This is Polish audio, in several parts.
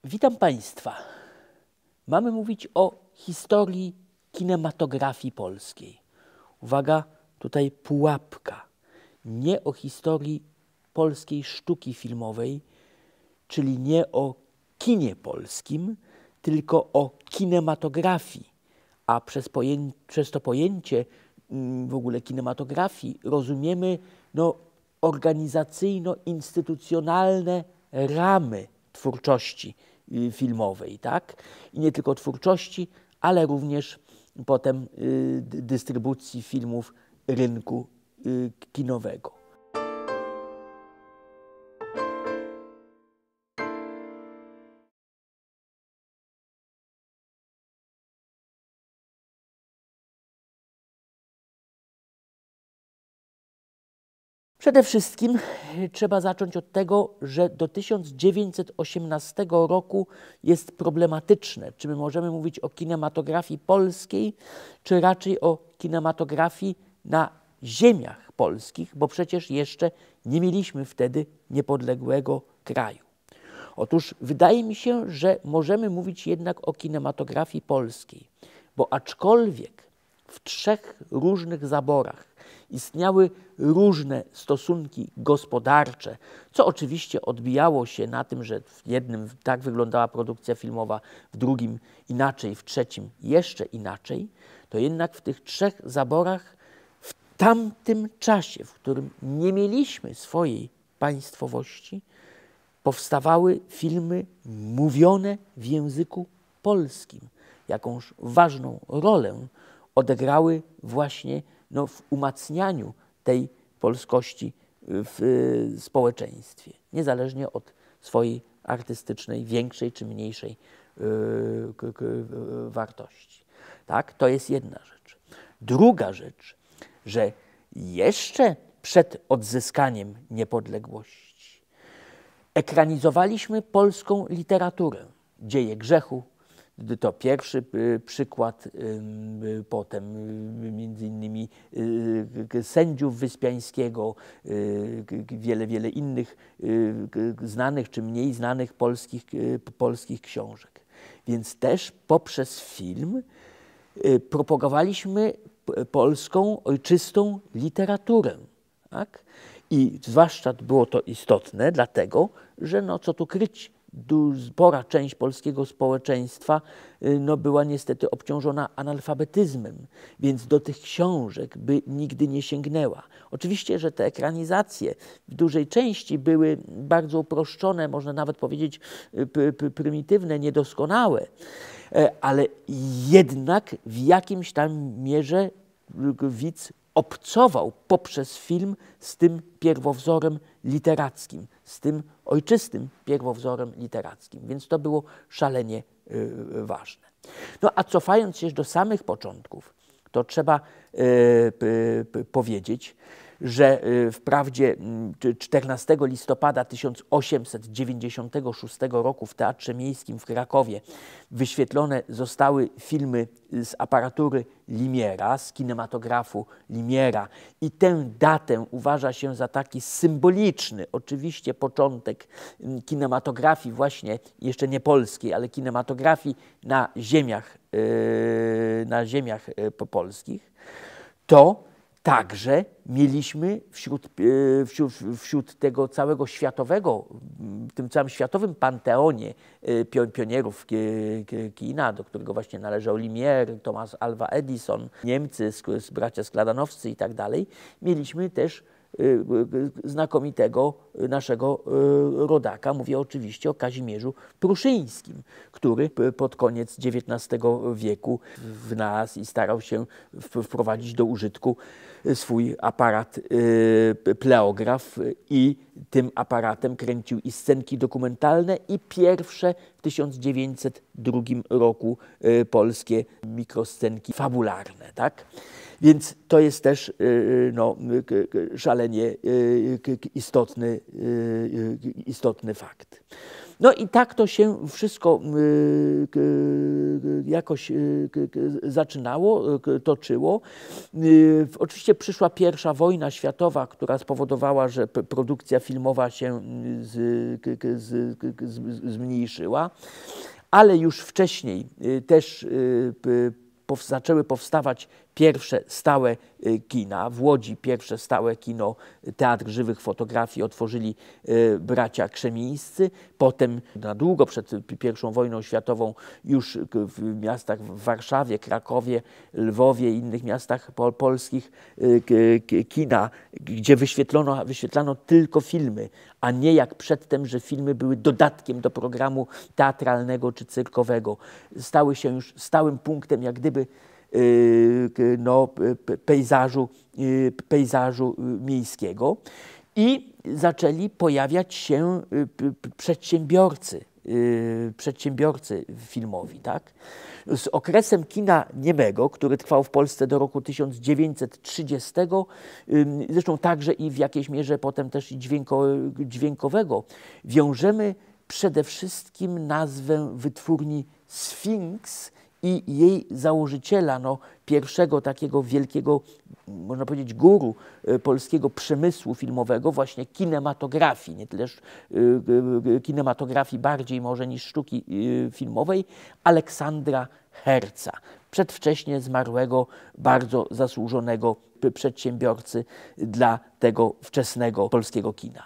Witam Państwa. Mamy mówić o historii kinematografii polskiej. Uwaga, tutaj pułapka. Nie o historii polskiej sztuki filmowej, czyli nie o kinie polskim, tylko o kinematografii. A przez to pojęcie w ogóle kinematografii rozumiemy organizacyjno-instytucjonalne ramy twórczości filmowej, tak? I nie tylko twórczości, ale również potem dystrybucji filmów rynku kinowego. Przede wszystkim trzeba zacząć od tego, że do 1918 roku jest problematyczne, czy my możemy mówić o kinematografii polskiej, czy raczej o kinematografii na ziemiach polskich, bo przecież jeszcze nie mieliśmy wtedy niepodległego kraju. Otóż wydaje mi się, że możemy mówić jednak o kinematografii polskiej, bo aczkolwiek w trzech różnych zaborach istniały różne stosunki gospodarcze, co oczywiście odbijało się na tym, że w jednym tak wyglądała produkcja filmowa, w drugim inaczej, w trzecim jeszcze inaczej, to jednak w tych trzech zaborach w tamtym czasie, w którym nie mieliśmy swojej państwowości, powstawały filmy mówione w języku polskim. Jakąż ważną rolę odegrały właśnie w umacnianiu tej polskości w społeczeństwie, niezależnie od swojej artystycznej, większej czy mniejszej wartości. Tak? To jest jedna rzecz. Druga rzecz, że jeszcze przed odzyskaniem niepodległości ekranizowaliśmy polską literaturę. Dzieje grzechu, to pierwszy przykład, potem między innymi Sędziów Wyspiańskiego, wiele innych znanych czy mniej znanych polskich książek. Więc też poprzez film propagowaliśmy polską, ojczystą literaturę. Tak? I zwłaszcza było to istotne, dlatego że co tu kryć, spora część polskiego społeczeństwa była niestety obciążona analfabetyzmem, więc do tych książek by nigdy nie sięgnęła. Oczywiście, że te ekranizacje w dużej części były bardzo uproszczone, można nawet powiedzieć prymitywne, niedoskonałe, ale jednak w jakimś tam mierze widz obcował poprzez film z tym pierwowzorem literackim, z tym ojczystym pierwowzorem literackim. Więc to było szalenie ważne. A cofając się do samych początków, to trzeba powiedzieć, że wprawdzie 14 listopada 1896 roku w Teatrze Miejskim w Krakowie wyświetlone zostały filmy z aparatury Limiera, z kinematografu Limiera i tę datę uważa się za taki symboliczny, oczywiście początek kinematografii właśnie, jeszcze nie polskiej, ale kinematografii na ziemiach polskich, to także mieliśmy wśród tego całego światowego, tym całym światowym panteonie pionierów kina, do którego właśnie należał Lumière, Thomas Alva Edison, Niemcy, bracia Skladanowscy i tak dalej, mieliśmy też znakomitego naszego rodaka, mówię oczywiście o Kazimierzu Pruszyńskim, który pod koniec XIX wieku wynalazł i starał się wprowadzić do użytku swój aparat pleograf i tym aparatem kręcił i scenki dokumentalne i pierwsze w 1902 roku polskie mikroscenki fabularne. Tak? Więc to jest też szalenie istotny fakt. No i tak to się wszystko jakoś zaczynało, toczyło. Oczywiście przyszła I wojna światowa, która spowodowała, że produkcja filmowa się zmniejszyła, ale już wcześniej też zaczęły powstawać pierwsze stałe kina. W Łodzi pierwsze stałe kino, Teatr Żywych Fotografii otworzyli bracia Krzemińscy. Potem na długo przed I wojną światową już w miastach w Warszawie, Krakowie, Lwowie i innych miastach polskich kina, gdzie wyświetlano tylko filmy, a nie jak przedtem, że filmy były dodatkiem do programu teatralnego czy cyrkowego. Stały się już stałym punktem jak gdyby pejzażu miejskiego i zaczęli pojawiać się przedsiębiorcy filmowi. Tak? Z okresem kina niemego, który trwał w Polsce do roku 1930, zresztą także i w jakiejś mierze potem też i dźwiękowego, wiążemy przede wszystkim nazwę wytwórni Sfinks i jej założyciela, pierwszego takiego wielkiego, można powiedzieć, guru polskiego przemysłu filmowego, właśnie kinematografii, nie tyleż kinematografii bardziej może niż sztuki filmowej, Aleksandra Herca, przedwcześnie zmarłego, bardzo zasłużonego przedsiębiorcy dla tego wczesnego polskiego kina.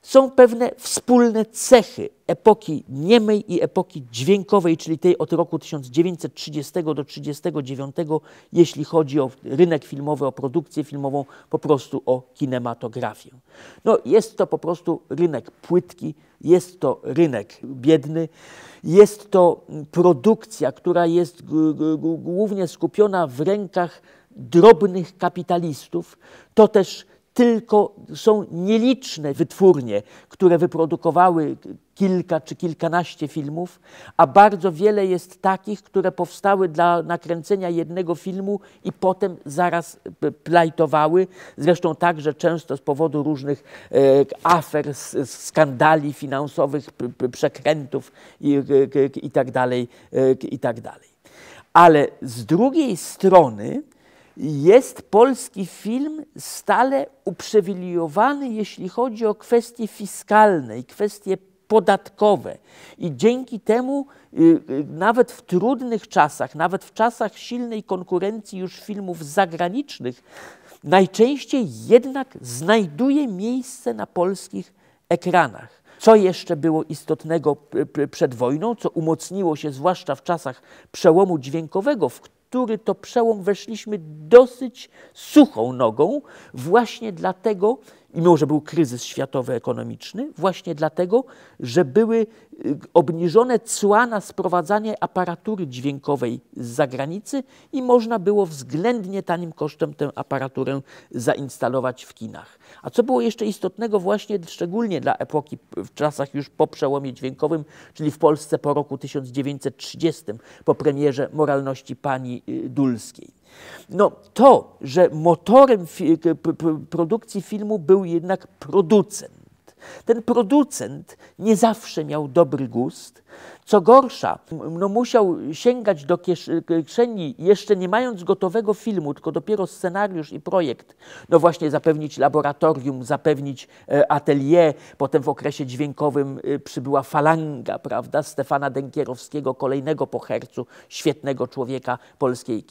Są pewne wspólne cechy epoki niemej i epoki dźwiękowej, czyli tej od roku 1930 do 1939, jeśli chodzi o rynek filmowy, o produkcję filmową, po prostu o kinematografię. Jest to po prostu rynek płytki, jest to rynek biedny, jest to produkcja, która jest głównie skupiona w rękach drobnych kapitalistów. To też tylko są nieliczne wytwórnie, które wyprodukowały kilka czy kilkanaście filmów, a bardzo wiele jest takich, które powstały dla nakręcenia jednego filmu i potem zaraz plajtowały. Zresztą także często z powodu różnych afer, skandali finansowych, przekrętów i tak dalej, i tak dalej. Ale z drugiej strony jest polski film stale uprzywilejowany, jeśli chodzi o kwestie fiskalne i kwestie podatkowe. I dzięki temu nawet w trudnych czasach, nawet w czasach silnej konkurencji już filmów zagranicznych, najczęściej jednak znajduje miejsce na polskich ekranach. Co jeszcze było istotnego przed wojną, co umocniło się zwłaszcza w czasach przełomu dźwiękowego, w który to przełom weszliśmy dosyć suchą nogą, właśnie dlatego, mimo że był kryzys światowy ekonomiczny, właśnie dlatego, że były obniżone cła na sprowadzanie aparatury dźwiękowej z zagranicy i można było względnie tanim kosztem tę aparaturę zainstalować w kinach. A co było jeszcze istotnego właśnie szczególnie dla epoki w czasach już po przełomie dźwiękowym, czyli w Polsce po roku 1930, po premierze Moralności pani Dulskiej. To, że motorem produkcji filmu był jednak producent. Ten producent nie zawsze miał dobry gust. Co gorsza, musiał sięgać do kieszeni, jeszcze nie mając gotowego filmu, tylko dopiero scenariusz i projekt. Właśnie zapewnić laboratorium, zapewnić atelier. Potem w okresie dźwiękowym przybyła falanga, prawda, Stefana Denkierowskiego, kolejnego po Hercu, świetnego człowieka polskiej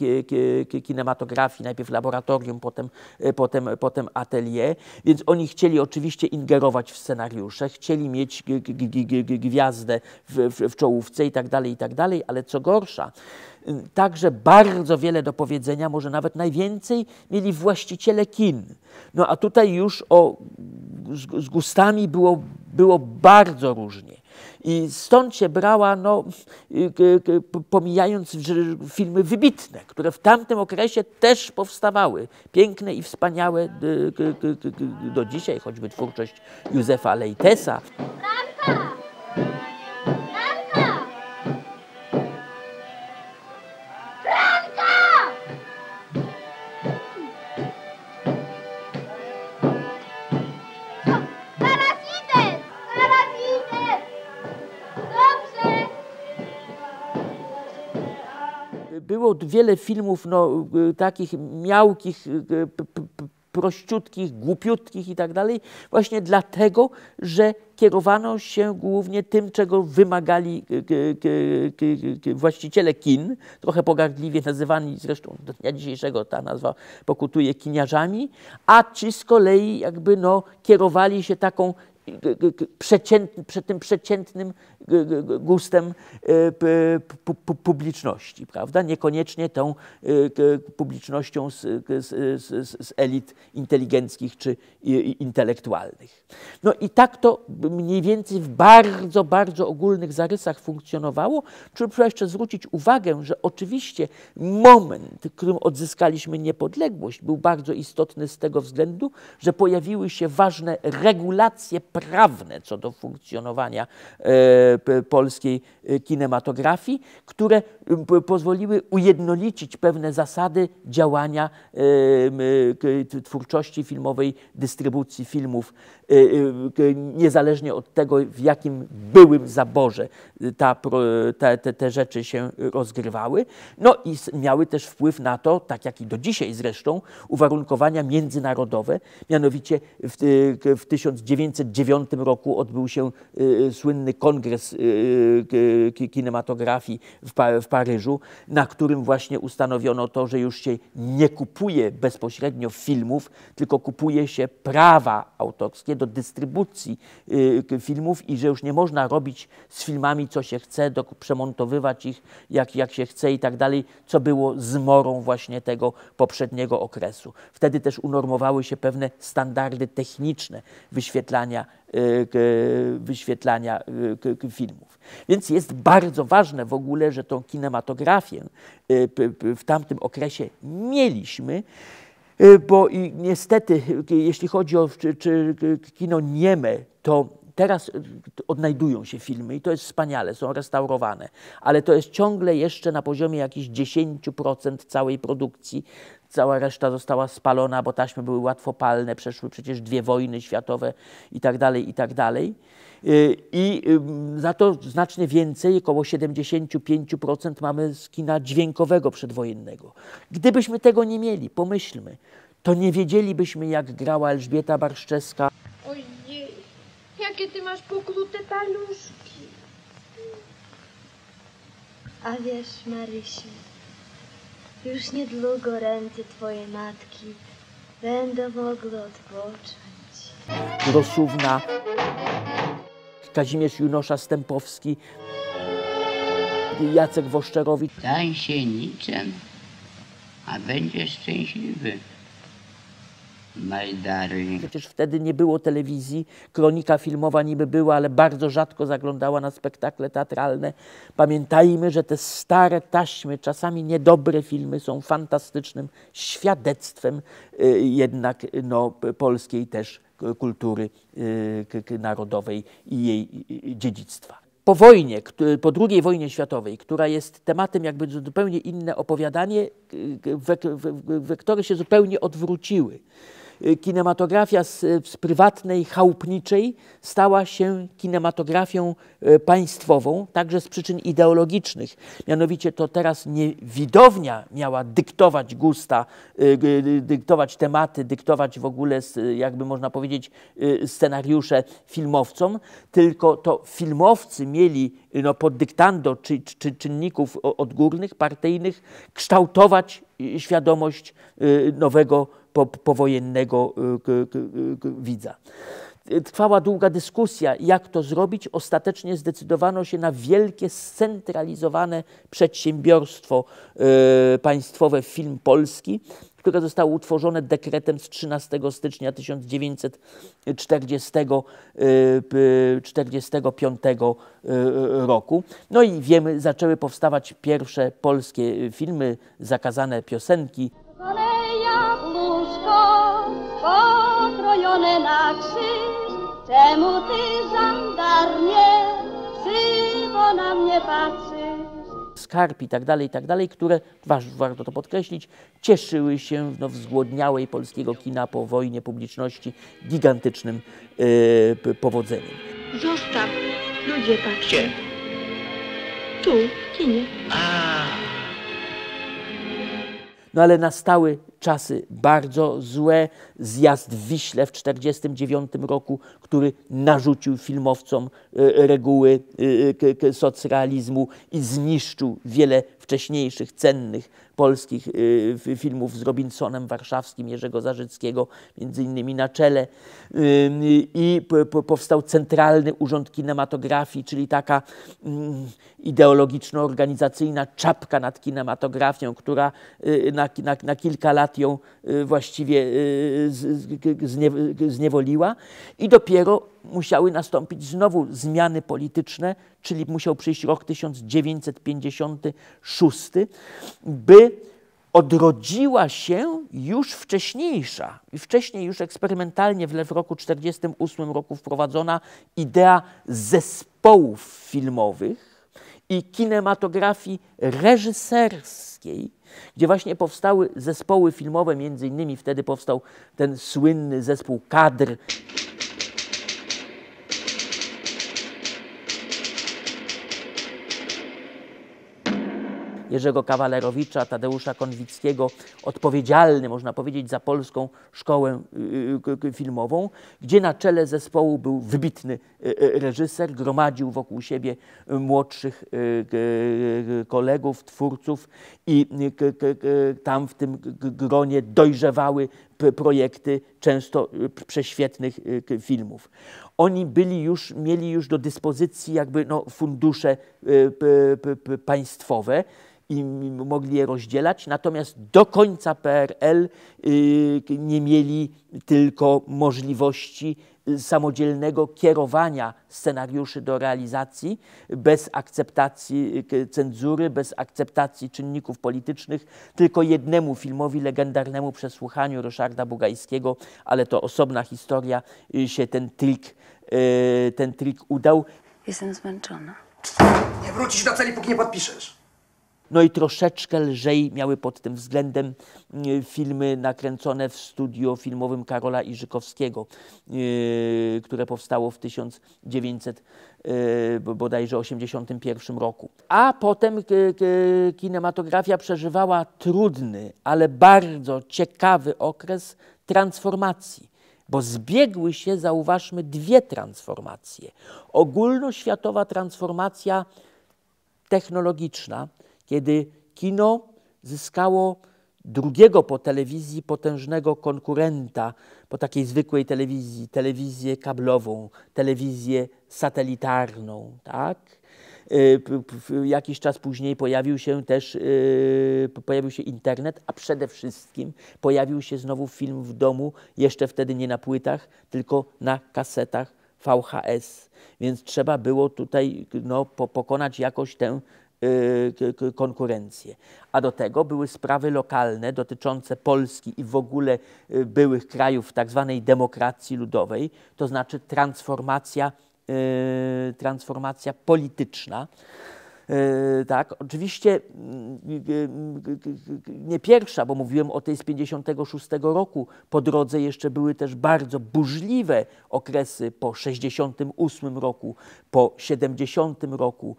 kinematografii. Najpierw laboratorium, potem atelier. Więc oni chcieli oczywiście ingerować w scenariusze, chcieli mieć gwiazdę w czołówce i tak dalej, ale co gorsza, także bardzo wiele do powiedzenia, może nawet najwięcej mieli właściciele kin. A tutaj już z gustami było bardzo różnie. I stąd się brała, pomijając filmy wybitne, które w tamtym okresie też powstawały, piękne i wspaniałe do dzisiaj, choćby twórczość Józefa Lejtesa. Było wiele filmów takich miałkich, prościutkich, głupiutkich i tak dalej, właśnie dlatego, że kierowano się głównie tym, czego wymagali właściciele kin, trochę pogardliwie nazywani, zresztą do dnia dzisiejszego ta nazwa pokutuje, kiniarzami, a ci z kolei jakby kierowali się taką tym przeciętnym gustem publiczności, prawda? Niekoniecznie tą publicznością z elit inteligenckich czy intelektualnych. No i tak to mniej więcej w bardzo, bardzo ogólnych zarysach funkcjonowało. Trzeba jeszcze zwrócić uwagę, że oczywiście moment, w którym odzyskaliśmy niepodległość, był bardzo istotny z tego względu, że pojawiły się ważne regulacje prawne co do funkcjonowania polskiej kinematografii, które pozwoliły ujednolicić pewne zasady działania twórczości filmowej, dystrybucji filmów, niezależnie od tego, w jakim byłym zaborze te rzeczy się rozgrywały. No i miały też wpływ na to, tak jak i do dzisiaj zresztą, uwarunkowania międzynarodowe. Mianowicie w 1909 roku odbył się słynny kongres kinematografii w Paryżu, na którym właśnie ustanowiono to, że już się nie kupuje bezpośrednio filmów, tylko kupuje się prawa autorskie do dystrybucji filmów i że już nie można robić z filmami, co się chce, przemontowywać ich jak się chce i tak dalej, co było zmorą właśnie tego poprzedniego okresu. Wtedy też unormowały się pewne standardy techniczne wyświetlania filmów. Więc jest bardzo ważne w ogóle, że tą kinematografię w tamtym okresie mieliśmy, bo i niestety, jeśli chodzi o kino nieme, to teraz odnajdują się filmy i to jest wspaniale, są restaurowane, ale to jest ciągle jeszcze na poziomie jakichś 10% całej produkcji. Cała reszta została spalona, bo taśmy były łatwopalne, przeszły przecież 2 wojny światowe i tak dalej, i tak dalej. I za to znacznie więcej, około 75% mamy z kina dźwiękowego przedwojennego. Gdybyśmy tego nie mieli, pomyślmy, to nie wiedzielibyśmy, jak grała Elżbieta Barszczewska. Ojej, jakie ty masz pokrute paluszki. A wiesz, Marysiu, już niedługo ręce twojej matki będą mogły odpocząć. Rosówna, Kazimierz Junosza-Stępowski, Jacek Woszczerowicz. Stań się niczym, a będziesz szczęśliwy. My darling. Przecież wtedy nie było telewizji, kronika filmowa niby była, ale bardzo rzadko zaglądała na spektakle teatralne. Pamiętajmy, że te stare taśmy, czasami niedobre filmy są fantastycznym świadectwem jednak polskiej też kultury narodowej i jej dziedzictwa. Po wojnie, po II wojnie światowej, która jest tematem jakby zupełnie inne opowiadanie, wektory się zupełnie odwróciły. Kinematografia z prywatnej, chałupniczej stała się kinematografią państwową, także z przyczyn ideologicznych. Mianowicie to teraz nie widownia miała dyktować gusta, dyktować tematy, dyktować w ogóle, jakby można powiedzieć, scenariusze filmowcom, tylko to filmowcy mieli pod dyktando czy czynników odgórnych, partyjnych, kształtować świadomość nowego powojennego widza. Trwała długa dyskusja, jak to zrobić. Ostatecznie zdecydowano się na wielkie, scentralizowane przedsiębiorstwo państwowe Film Polski, które zostało utworzone dekretem z 13 stycznia 1945 roku. No i wiemy, zaczęły powstawać pierwsze polskie filmy, zakazane piosenki. Pokrojone na krzyż, czemu ty, żandarmie, krzywo na mnie patrzysz? Skarb i tak dalej, które, warto to podkreślić, cieszyły się w zgłodniałej polskiego kina po wojnie publiczności gigantycznym powodzeniem. Zostaw, ludzie patrzą. Gdzie? Tu, w kinie. A, No ale nastały czasy bardzo złe. Zjazd w Wiśle w 1949 roku, który narzucił filmowcom reguły socrealizmu i zniszczył wiele wcześniejszych, cennych polskich filmów z Robinsonem Warszawskim, Jerzego Zarzyckiego, między innymi na czele. I powstał Centralny Urząd Kinematografii, czyli taka ideologiczno-organizacyjna czapka nad kinematografią, która na kilka lat ją właściwie zniewoliła. I dopiero musiały nastąpić znowu zmiany polityczne, czyli musiał przyjść rok 1956, by odrodziła się już wcześniejsza i wcześniej już eksperymentalnie w roku 1948 roku wprowadzona idea zespołów filmowych i kinematografii reżyserskiej, gdzie właśnie powstały zespoły filmowe, między innymi wtedy powstał ten słynny zespół Kadr. Jerzego Kawalerowicza, Tadeusza Konwickiego, odpowiedzialny, można powiedzieć, za polską szkołę filmową, gdzie na czele zespołu był wybitny reżyser, gromadził wokół siebie młodszych kolegów, twórców i tam w tym gronie dojrzewały projekty często prześwietnych filmów. Oni mieli już do dyspozycji jakby fundusze państwowe i mogli je rozdzielać, natomiast do końca PRL nie mieli tylko możliwości samodzielnego kierowania scenariuszy do realizacji bez akceptacji cenzury, bez akceptacji czynników politycznych, tylko jednemu filmowi legendarnemu Przesłuchaniu Ryszarda Bugajskiego, ale to osobna historia, się ten trik udał. Jestem zmęczona. Nie wrócisz do celi, póki nie podpiszesz. No i troszeczkę lżej miały pod tym względem filmy nakręcone w studio filmowym Karola Iżykowskiego, które powstało w 1981 roku. A potem kinematografia przeżywała trudny, ale bardzo ciekawy okres transformacji. Bo zbiegły się, zauważmy, dwie transformacje. Ogólnoświatowa transformacja technologiczna, kiedy kino zyskało drugiego po telewizji potężnego konkurenta, po takiej zwykłej telewizji, telewizję kablową, telewizję satelitarną, tak? Jakiś czas później pojawił się internet, a przede wszystkim pojawił się znowu film w domu, jeszcze wtedy nie na płytach, tylko na kasetach VHS. Więc trzeba było tutaj pokonać jakoś tę konkurencję. A do tego były sprawy lokalne dotyczące Polski i w ogóle byłych krajów tak zwanej demokracji ludowej, to znaczy transformacja polityczna. Tak, oczywiście nie pierwsza, bo mówiłem o tej z 56 roku. Po drodze jeszcze były też bardzo burzliwe okresy po 68 roku, po 70 roku,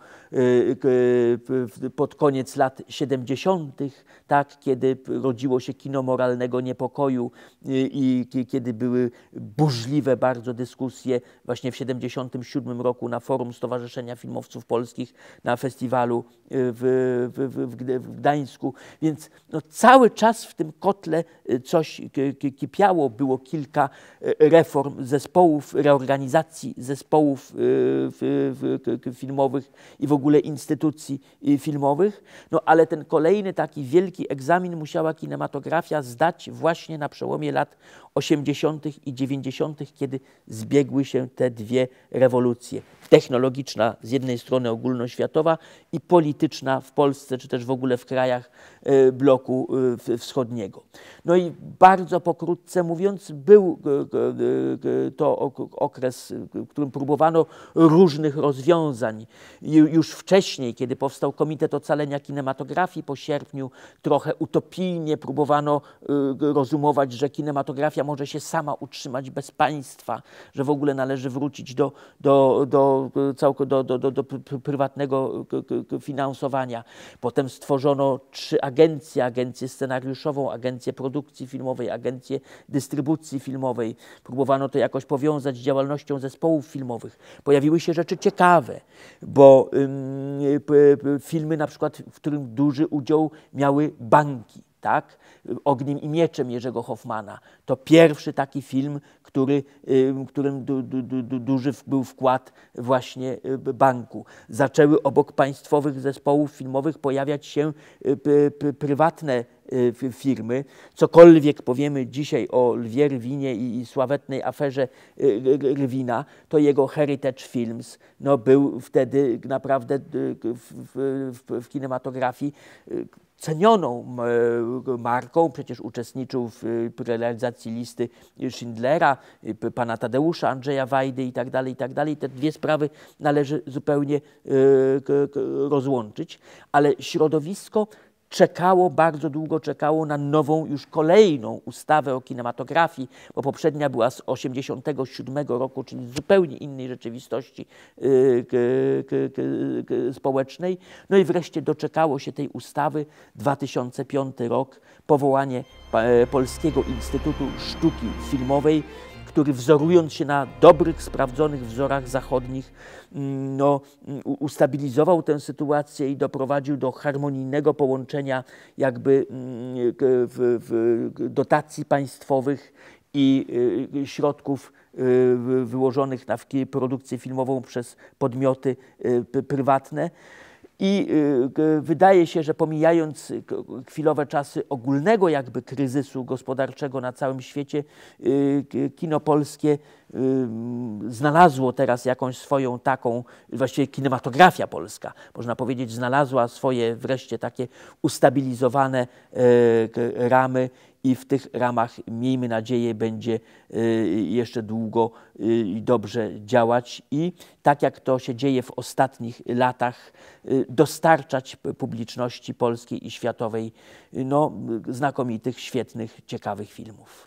pod koniec lat 70., tak, kiedy rodziło się kino moralnego niepokoju i kiedy były burzliwe bardzo dyskusje właśnie w 77 roku na forum Stowarzyszenia Filmowców Polskich, na festiwalu w Gdańsku, więc cały czas w tym kotle coś kipiało, było kilka reform zespołów, reorganizacji zespołów filmowych i w ogóle instytucji filmowych, ale ten kolejny taki wielki egzamin musiała kinematografia zdać właśnie na przełomie lat 80. i 90., kiedy zbiegły się te dwie rewolucje. Technologiczna z jednej strony ogólnoświatowa i polityczna w Polsce, czy też w ogóle w krajach bloku wschodniego. No i bardzo pokrótce mówiąc, był to okres, w którym próbowano różnych rozwiązań. Już wcześniej, kiedy powstał Komitet Ocalenia Kinematografii po sierpniu, trochę utopijnie próbowano rozumować, że kinematografia może się sama utrzymać bez państwa, że w ogóle należy wrócić do do prywatnego finansowania. Potem stworzono 3 agencje: agencję scenariuszową, agencję produkcji filmowej, agencję dystrybucji filmowej. Próbowano to jakoś powiązać z działalnością zespołów filmowych. Pojawiły się rzeczy ciekawe, bo filmy na przykład, w którym duży udział miały banki, tak? Ogniem i mieczem Jerzego Hoffmana. To pierwszy taki film, w którym duży był wkład właśnie banku. Zaczęły obok państwowych zespołów filmowych pojawiać się prywatne firmy. Cokolwiek powiemy dzisiaj o Lwie Rwinie i sławetnej aferze Rwina, to jego Heritage Films no, był wtedy naprawdę w kinematografii cenioną marką. Przecież uczestniczył w realizacji listy Schindlera, pana Tadeusza, Andrzeja Wajdy i tak dalej, i tak dalej. Te dwie sprawy należy zupełnie rozłączyć, ale środowisko bardzo długo czekało na nową, już kolejną ustawę o kinematografii, bo poprzednia była z 1987 roku, czyli z zupełnie innej rzeczywistości społecznej. No i wreszcie doczekało się tej ustawy 2005 rok, powołanie Polskiego Instytutu Sztuki Filmowej, który wzorując się na dobrych, sprawdzonych wzorach zachodnich, no, ustabilizował tę sytuację i doprowadził do harmonijnego połączenia jakby dotacji państwowych i środków wyłożonych na produkcję filmową przez podmioty prywatne. I wydaje się, że pomijając chwilowe czasy ogólnego jakby kryzysu gospodarczego na całym świecie, kino polskie znalazło teraz jakąś swoją taką, właściwie kinematografia polska, można powiedzieć, znalazła swoje wreszcie takie ustabilizowane ramy i w tych ramach, miejmy nadzieję, będzie jeszcze długo i dobrze działać i tak jak to się dzieje w ostatnich latach, dostarczać publiczności polskiej i światowej no, znakomitych, świetnych, ciekawych filmów.